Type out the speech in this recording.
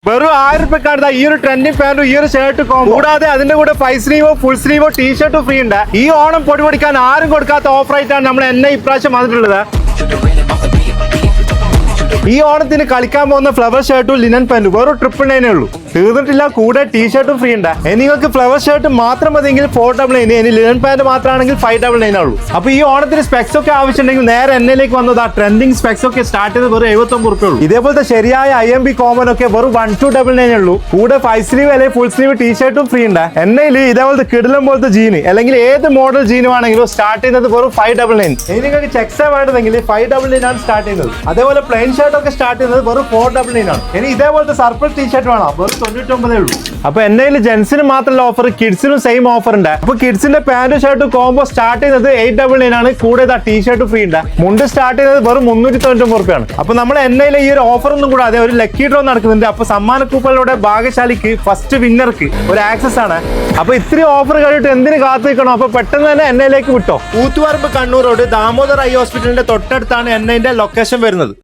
വെറും 1000 രൂപക്കാണ് ഈ ഒരു ട്രെൻഡിങ് പാന്റും ഈ ഒരു ഷർട്ട് കോംബോ. കൂടാതെ അതിന്റെ കൂടെ 5 സ്ലീവോ ഫുൾ സ്ലീവോ ടീഷർട്ടും ഫ്രീ ഉണ്ട്. ഈ ഓണം പൊടി പൊടിക്കാൻ ആരും കൊടുക്കാത്ത ഓഫർ ആയിട്ടാണ് നമ്മൾ എന്നെ ഇപ്രാവശ്യം വന്നിട്ടുള്ളത്. ഈ ഓണത്തിന് കളിക്കാൻ പോകുന്ന ഫ്ലവർ ഷർട്ടും ലിനൻ പാന്റും വെറും 999 ഉള്ളൂ. തീർന്നിട്ടില്ല, കൂടെ ടീഷർട്ടും ഫ്രീ ഉണ്ട്. നിങ്ങൾക്ക് ഫ്ലവർ ഷർട്ട് മാത്രം മതിയെങ്കിൽ 499, ഇനി ലിനൻ പാന്റ് മാത്രമാണെങ്കിൽ 599 ഉള്ളൂ. അപ്പൊ ഈ ഓണത്തിന് സ്പെക്സ് ഒക്കെ ആവശ്യമുണ്ടെങ്കിൽ നേരെ എന്നയിലേക്ക് വന്നത്. ആ ട്രെൻഡിങ് സ്പെക്സ് ഒക്കെ സ്റ്റാർട്ട് ചെയ്ത് വെറും 79 ഉള്ളൂ. ഇതേപോലത്തെ ശരിയായ IMB കോമൺ ഒക്കെ വെറും 1299 ഉള്ളൂ. കൂടെ 5 സ്ലീവ് അല്ലെങ്കിൽ ഫുൾ സ്ലീവ് ടീഷർട്ടും ഫ്രീ ഉണ്ട്. എന്നയിൽ ഇതേപോലത്തെ കിടിലം പോലത്തെ ജീന് അല്ലെങ്കിൽ ഏത് മോഡൽ ജീനും ആണെങ്കിലും സ്റ്റാർട്ട് ചെയ്യുന്നത് വെറും 599. ഇനി നിങ്ങൾക്ക് ചെക്സ് വേണ്ടതെങ്കിൽ 599 ആണ് സ്റ്റാർട്ട് ചെയ്യുന്നത്. അതേപോലെ പ്ലെയിൻ ഷർട്ട് ഒക്കെ സ്റ്റാർട്ട് ചെയ്യുന്നത് വെറും 499 ആണ്. ഇനി ഇതേപോലത്തെ സർപ്ലസ് ടീഷർട്ട് വേണം, വെറും 99 ഉള്ളൂ. അപ്പൊ എന്നയിൽ ജെൻസിന് മാത്രമല്ല ഓഫർ, കിഡ്സിനും സെയിം ഓഫർ ഉണ്ട്. അപ്പൊ കിഡ്സിന്റെ പാന്റും ഷർട്ടും കോംബോ സ്റ്റാർട്ട് ചെയ്യുന്നത് 899 ആണ്. കൂടെ ടീഷർട്ട് ഫ്രീ ഉണ്ട്. മുണ്ട് സ്റ്റാർട്ട് ചെയ്യുന്നത് വെറും 399 രൂപയാണ്. അപ്പൊ നമ്മൾ എന്നയിലെ ഈ ഒരു ഓഫർ ഒന്നും കൂടാതെ ഒരു ലക്കി ഡ്രോ നടക്കുന്നുണ്ട്. അപ്പൊ സമ്മാന കൂപ്പണിലൂടെ ഭാഗ്യശാലിക്ക് ഫസ്റ്റ് വിന്നർക്ക് ഒരു ആക്സസ് ആണ്. അപ്പൊ ഇത്രയും ഓഫർ കഴിഞ്ഞിട്ട് എന്തിന് കാത്തു നിൽക്കണം? അപ്പൊ പെട്ടെന്ന് തന്നെ എന്നയിലേക്ക് വിട്ടോ. കൂത്തുപറമ്പ് കണ്ണൂർ റോഡ് ദാമോദർ ഐ ഹോസ്പിറ്റലിന്റെ തൊട്ടടുത്താണ് എന്നയിന്റെ ലൊക്കേഷൻ വരുന്നത്.